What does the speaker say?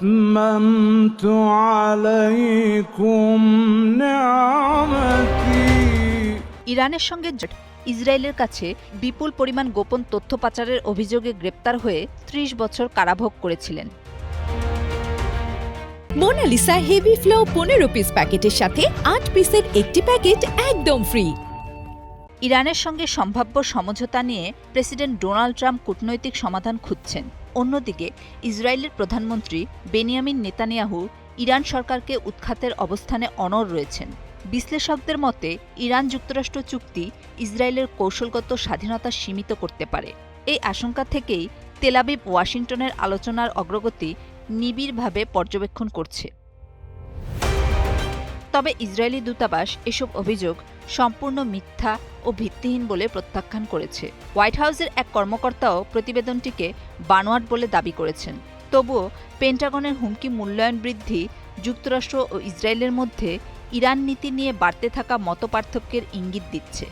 وأتممت عليكم نعمتي। ইরানের সঙ্গে ইসরায়েলের কাছে বিপুল পরিমাণ গোপন তথ্য পাচারের অভিযোগে গ্রেপ্তার হয়ে ৩০ বছর কারাভোগ করেছিলেন। মোনালিসা হেভি ফ্লো 15 পিস প্যাকেটের সাথে 8 পিসের একটি প্যাকেট একদম ফ্রি। ইরানের সঙ্গে সম্ভাব্য সমঝোতা নিয়ে প্রেসিডেন্ট ডোনাল্ড ট্রাম্প কূটনৈতিক সমাধান খুঁজছেন। অন্যদিকে ইসরায়েলের প্রধানমন্ত্রী বেনিয়ামিন নেতানিয়াহু ইরান সরকারকে উৎখাতের অবস্থানে অনড় রয়েছেন। বিশ্লেষকদের মতে ইরান যুক্তরাষ্ট্র চুক্তি ইসরায়েলের কৌশলগত স্বাধীনতা সীমিত করতে পারে। এই আশঙ্কা থেকেই তেল আবিব ওয়াশিংটনের আলোচনার অগ্রগতি নিবিড়ভাবে পর্যবেক্ষণ করছে। তবে ইসরায়েলি দূতাবাস এসব অভিযোগ সম্পূর্ণ মিথ্যা ও ভিত্তিহীন বলে প্রত্যাখ্যান করেছে। হোয়াইট হাউসের এক কর্মকর্তাও প্রতিবেদনটিকে বানোয়াট বলে দাবি করেছেন। তবুও পেন্টাগনের হুমকি মূল্যায়ন বৃদ্ধি যুক্তরাষ্ট্র ও ইসরায়েলের মধ্যে ইরান নীতি নিয়ে বাড়তে থাকা মতপার্থক্যের ইঙ্গিত দিচ্ছে।